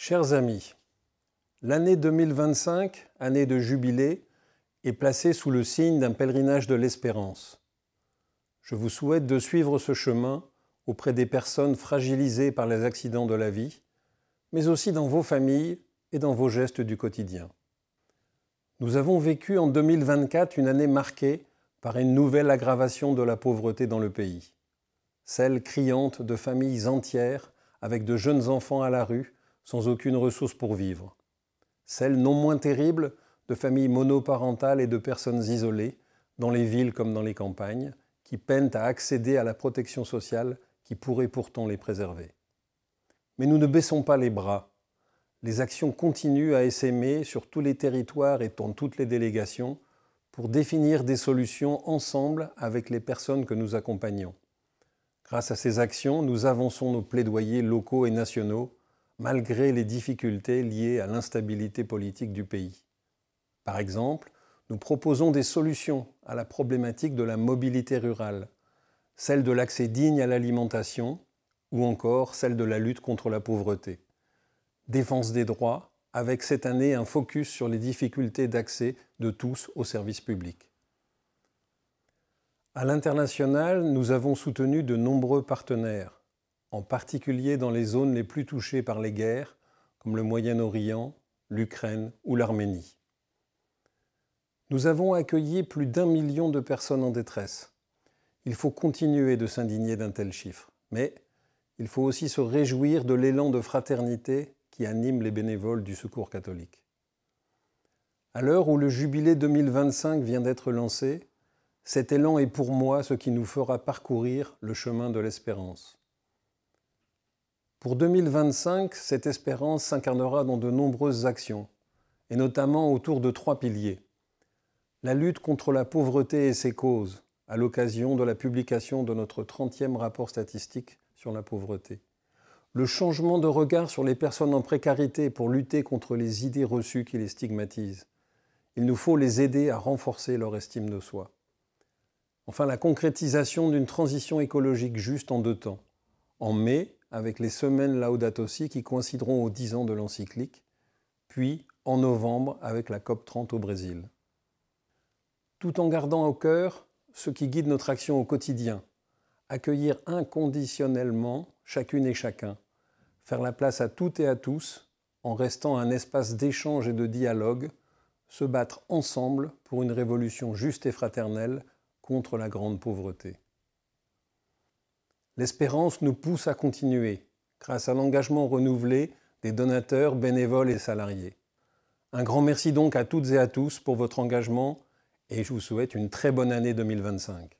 Chers amis, l'année 2025, année de jubilé, est placée sous le signe d'un pèlerinage de l'espérance. Je vous souhaite de suivre ce chemin auprès des personnes fragilisées par les accidents de la vie, mais aussi dans vos familles et dans vos gestes du quotidien. Nous avons vécu en 2024 une année marquée par une nouvelle aggravation de la pauvreté dans le pays. Celle criante de familles entières avec de jeunes enfants à la rue, sans aucune ressource pour vivre. Celle non moins terrible de familles monoparentales et de personnes isolées, dans les villes comme dans les campagnes, qui peinent à accéder à la protection sociale qui pourrait pourtant les préserver. Mais nous ne baissons pas les bras. Les actions continuent à essaimer sur tous les territoires et dans toutes les délégations pour définir des solutions ensemble avec les personnes que nous accompagnons. Grâce à ces actions, nous avançons nos plaidoyers locaux et nationaux, malgré les difficultés liées à l'instabilité politique du pays. Par exemple, nous proposons des solutions à la problématique de la mobilité rurale, celle de l'accès digne à l'alimentation ou encore celle de la lutte contre la pauvreté. Défense des droits, avec cette année un focus sur les difficultés d'accès de tous aux services publics. À l'international, nous avons soutenu de nombreux partenaires, en particulier dans les zones les plus touchées par les guerres, comme le Moyen-Orient, l'Ukraine ou l'Arménie. Nous avons accueilli plus d'1 million de personnes en détresse. Il faut continuer de s'indigner d'un tel chiffre, mais il faut aussi se réjouir de l'élan de fraternité qui anime les bénévoles du Secours catholique. À l'heure où le jubilé 2025 vient d'être lancé, cet élan est pour moi ce qui nous fera parcourir le chemin de l'espérance. Pour 2025, cette espérance s'incarnera dans de nombreuses actions, et notamment autour de 3 piliers. La lutte contre la pauvreté et ses causes, à l'occasion de la publication de notre 30e rapport statistique sur la pauvreté. Le changement de regard sur les personnes en précarité pour lutter contre les idées reçues qui les stigmatisent. Il nous faut les aider à renforcer leur estime de soi. Enfin, la concrétisation d'une transition écologique juste en 2 temps. En mai, avec les semaines Laudato Si qui coïncideront aux 10 ans de l'encyclique, puis en novembre avec la COP30 au Brésil. Tout en gardant au cœur ce qui guide notre action au quotidien, accueillir inconditionnellement chacune et chacun, faire la place à toutes et à tous en restant un espace d'échange et de dialogue, se battre ensemble pour une révolution juste et fraternelle contre la grande pauvreté. L'espérance nous pousse à continuer, grâce à l'engagement renouvelé des donateurs, bénévoles et salariés. Un grand merci donc à toutes et à tous pour votre engagement et je vous souhaite une très bonne année 2025.